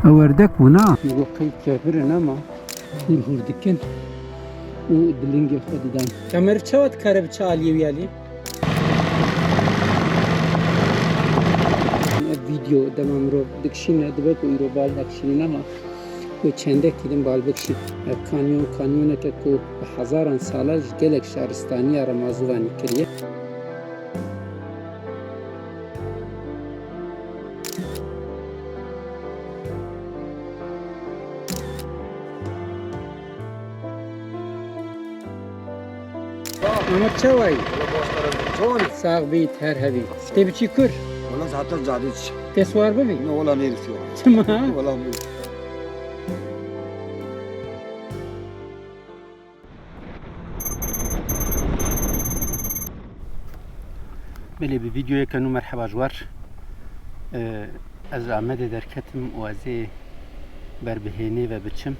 Ördek bu ne? Bu kıyı kefirin ama hurdikin o dilinge xodidan. Kamer çavat karab çaliye yali. Video demam ro dikşine dibek o ro bal dikşine ama bu çendek kidim bal dikşin. Kanyon ke ko hazaran salaj gelek şaristani ara mazuvani kiriye. Ahmet Çavay. Çon. Sağ bit her hevi. Te biçi kur. Valla zaten zadiç. Te suar bebi. Ne ola ne istiyor? Tamam. Valla bu. Böyle bir videoya kanu merhaba var. Az Ahmet derketim o azı berbiheni ve biçim.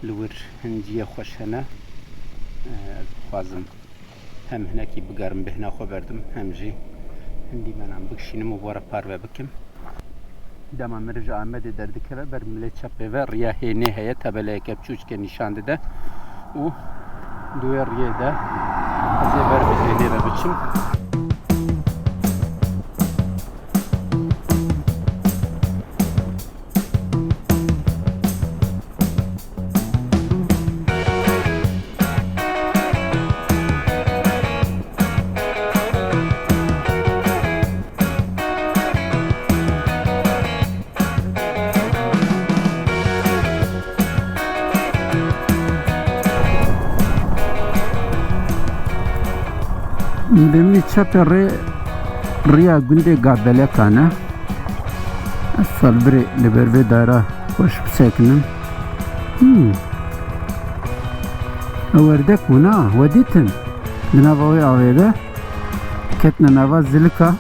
Lur hinciye xoşhana. Az xwazim hem hinekî bigerim bihna xwe berdim hem jî hindî menan bikşînim û were parve bikim. Dema min ji Amedê derdikeve ber milê çepê ve riya hênê heye tebeleyeke biçûkê nîşan dide û duya riyê de ez ê berbihênê ve biçim. Demni çapı riya günde gabele kana salbre liberve dara hoş seknim Ördek buna vaditin dinavaya aveda ketna nava zilka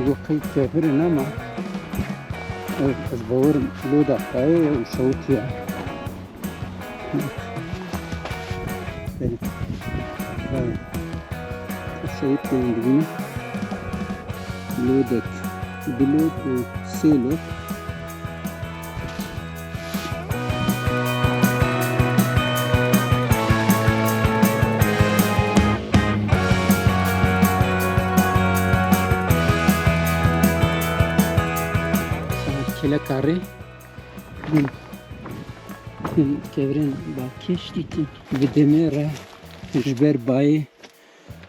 bu kıyı kefirin ama az bağırım loda kaya uşağıt ya benim uşağıt benim gibi lodet bilot selot kele karı kevren bakiş ditin videme ra jber bayi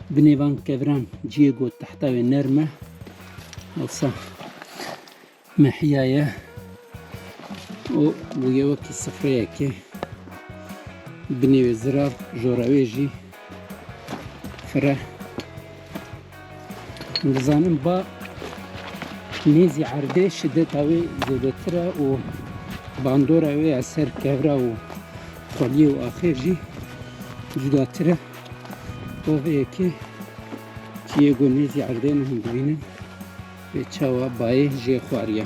bnevan kevran ciego tahta ve nerme olsa mehyaya o bu yevki sıfraya ki bne ve zirav joraveji fera zanim ba نيزي عردي شدت اوي زيدترا و باندورا اوي اثر كبرا و خليه و اخر جي جداترا و هيكي كيغو نيزي عردي نهم ببينن بيتشاوا باي جي خواريا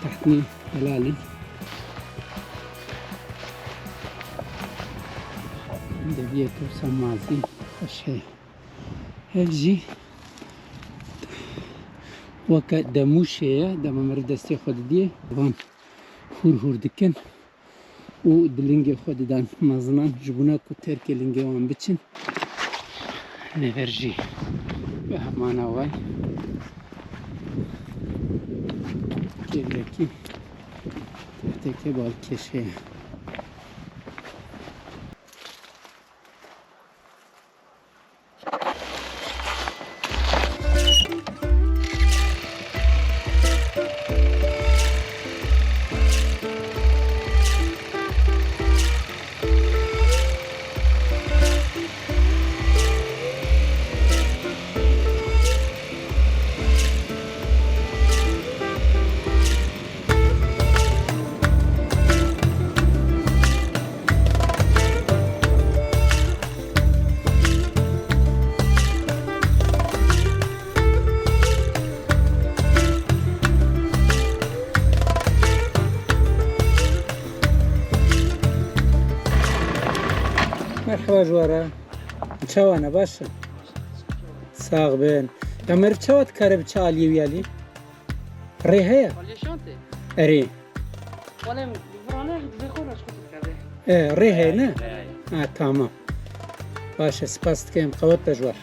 تحتني هلالي دبيتو سمازي خشي هالجي وکه دموشه دم مرد دستی خود دیه وان هور دکن و دلینگ خود دان مزنان جبونا کو ترک لینگ وان بچین نهرجی به همان وای کی تحت بال کشه مرحبا جوارا چاوانا باشا ساغ بين يا مرف چاوات كارب چالي ويالي ري هيا اري ري هيا نه تمام باشا سپاس دكيم قوت بجوار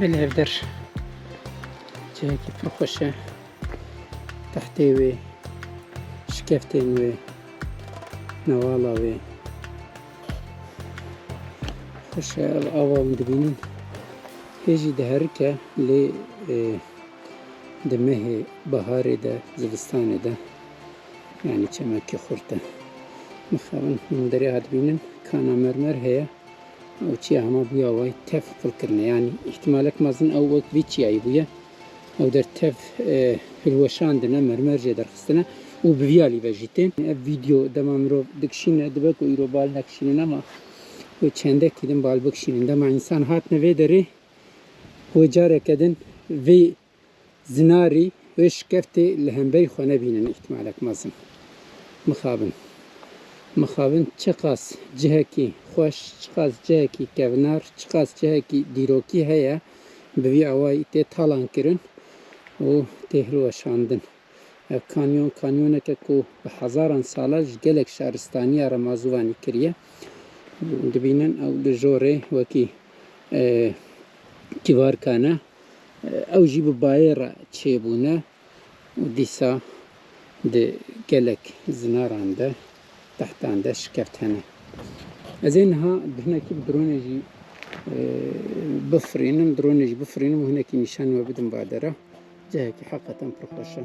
بالهفدر جاكي فرخشة تحتي وي شكفتين وي نوالا وي خشة الأوا مدبينين هيجي دهركة لي دمه بهاري ده زبستاني ده يعني چمكي خورته مخابن من دري هاد بينن كان مرمر هي او چی هما بیا وای تف قل کرنه يعني احتمالك مازن او وقت بيچي اي بويا او در تف هلوشاندنه مرمر جه درخستنه و بویالی وجیتین ویدیو دمام رو دکشینه دبک و ایرو بال نکشینه اما و چنده کدن بال بکشینه دما انسان هات نوی داره و جاره کدن وی زناری و شکفتی لهنبی خونه بینن احتمالك مازن مخابن چقاس جهکی خوش چقاس جهکی کونار چقاس جهکی دیروکی هیا بوی اوای تی تالان کرن و تهرو شاندن کانیونه که کو به هزاران ساله گلک شهرستانی رمازوانی کریه دبینن او لجوره وکی کیوار کانه او جیب بایر چه بونه و دیسا ده گلک زنارانده تحت عنده شكفت هنا ازينها هناك بدرونجي بفرينم وهناك نشان وبدن بادرة جاك حقا برخوشة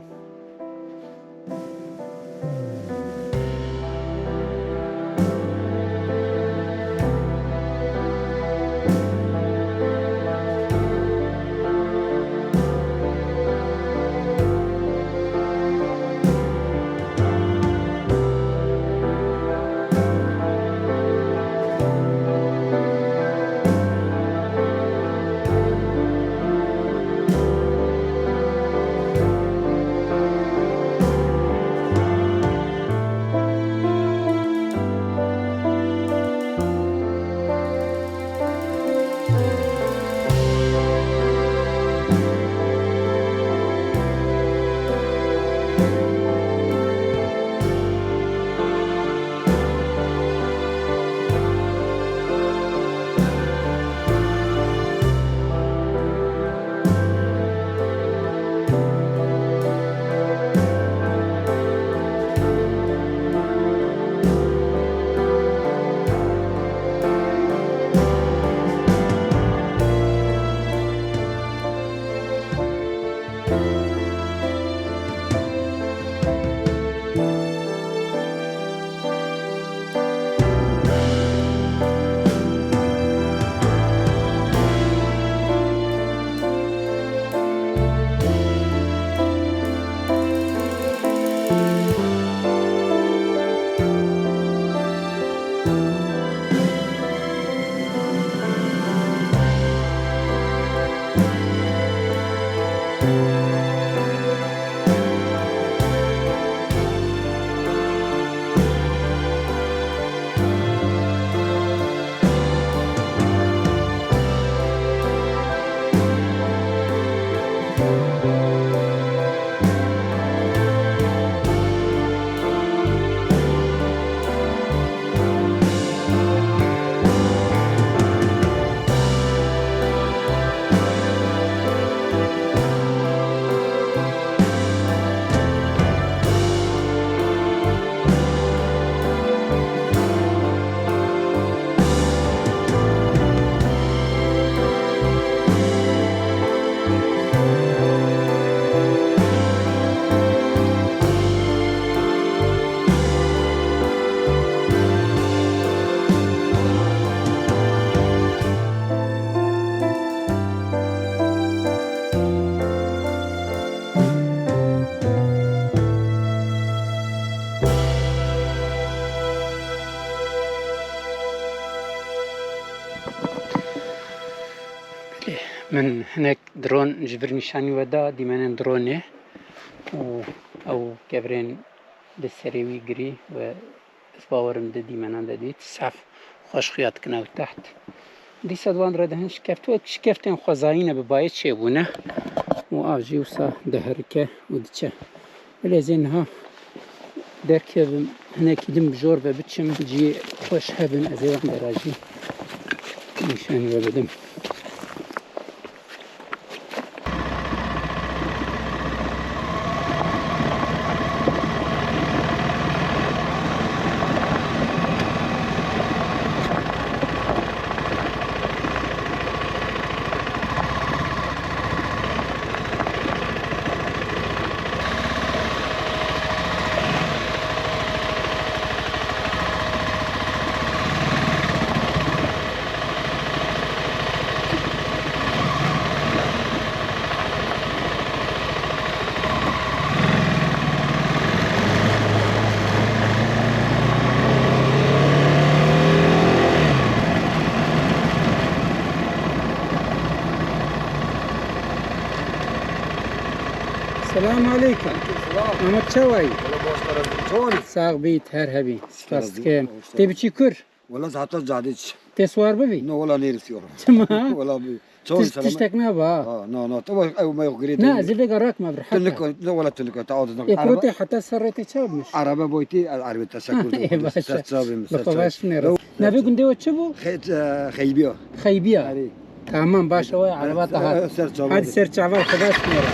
من هناك درون جبر نشاني ودا ديمانن درونه او كبرين بالسريوي قري و باورم دا ديمانن دا ديت صف خوش خيات كناو تحت دي سادوان ردهن شكفتين خوزاينه ببايت شيبونه و avcı usa deherike u diçe. Bilezin ha derkevim hinekidim jor ve biçim ciye hoş hebin ez evan derajı nişan veredim. Selamun aleyküm. Ahmet Çavay. والله باش طرف شلونك؟ Sağ bit her hebi. Sağ Spasike. ol. Tebiçi kur. والله زعتر زاديتش Tesvar bebi. نو والله نيرس يورم Tamam. والله شلون سلام Tiştek ne ba? اه نو نو تو او ما يغري Ne zilde garak ma تلك برحقة. لا ولا تلك تعود Ekrote hatta sarrete çabmış. عربة بويتي العربية تشكر Bakabaş nere. Ne bir günde o çabu? خيبيو Khaybiya. Tamam başa o araba daha. Hadi serçava kabaş nere.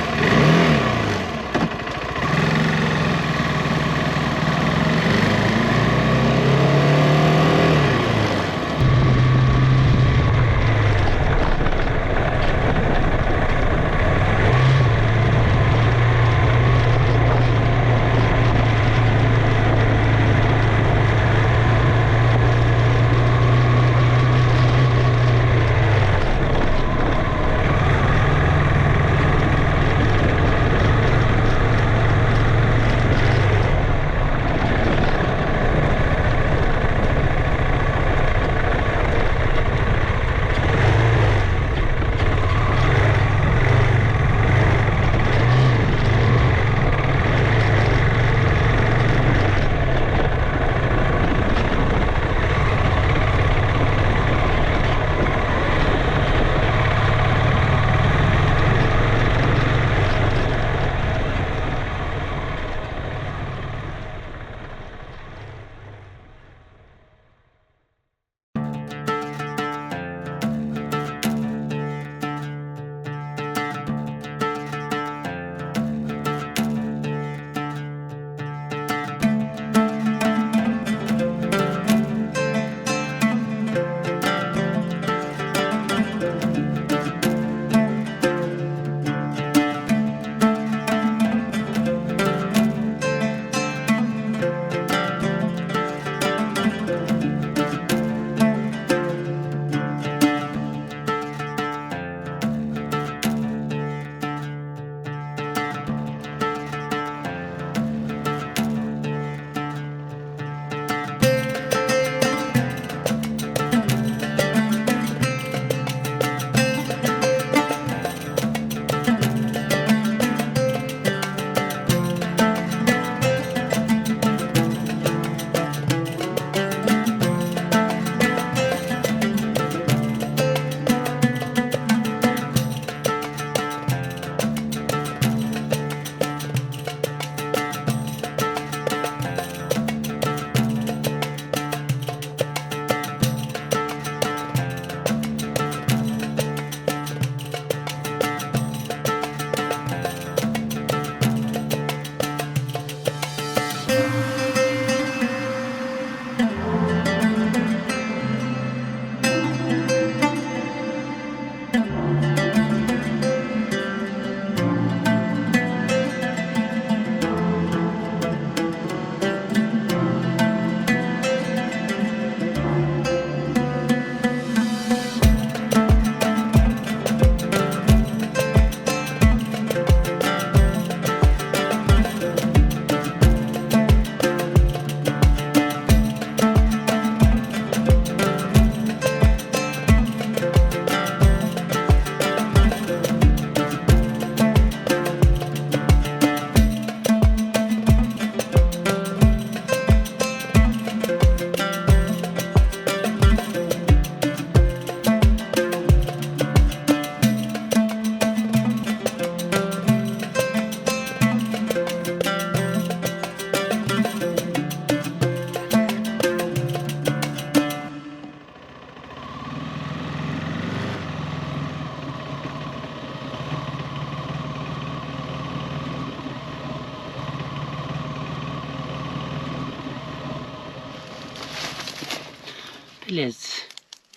لێز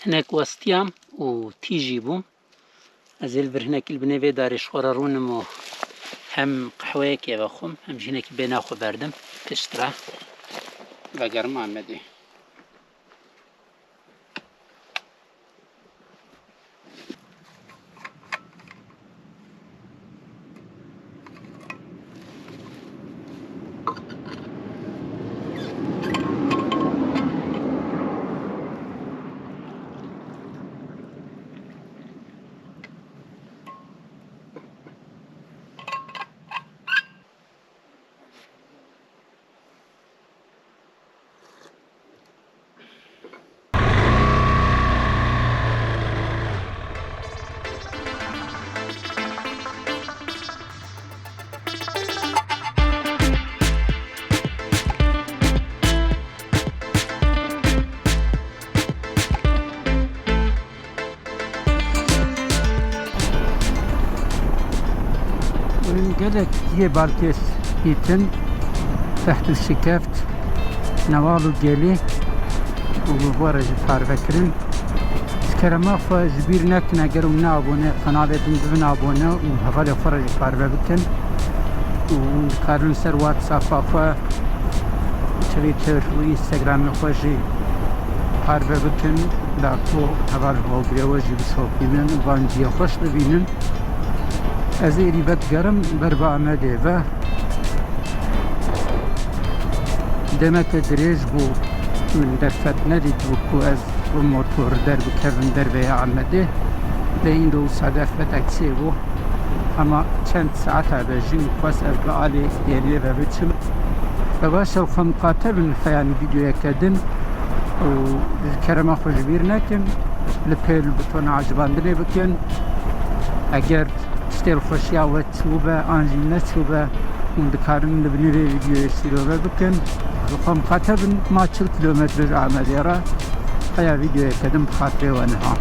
هەنێک وەستیام و تیژی بووم ئەز ێلڤر هەنێکی بنێوێ داریشخۆرە ڕوونم و هەم قەحوەیەکێ بەخۆم هەم ژینێکی بێناخۆ بەردم پشترا بەگەرم ئامەدێ gelek diye balkes hitin tehtu şikeft nevalu geli u varajı parvekirin skerema fa jbir nekne gerum ne abone kanale dindivin abone u havale farajı parve bikin u karın ser whatsapp fa twitter u instagram xoji parve bikin da ku haval hobriyoji bisofinin vanjiye xoş bibinin Ez ê rîvetgerim berba Amedê ve demeke dirêj bû min derfet nedîtibû ku ez bi motor derbikevim dervêya Amedê lê îro sadef veteksê bû ama çend saeta bejî xwest ez bi alê geriye ve biçim ve baş ew xwe miqatebin feyanî vîdyoyeke din û ji kerema xwe ji bîr nekin li pêl butona acibandinê bikin eger Stel xoşiya ve çûbe an jî neçûbe hûn dikarin li binî vê vîdyoyê sîrove bikin xwe miqatebin ma 40 kilometre ji Amedê re heya vîdyoyeke din bi xatirê we niha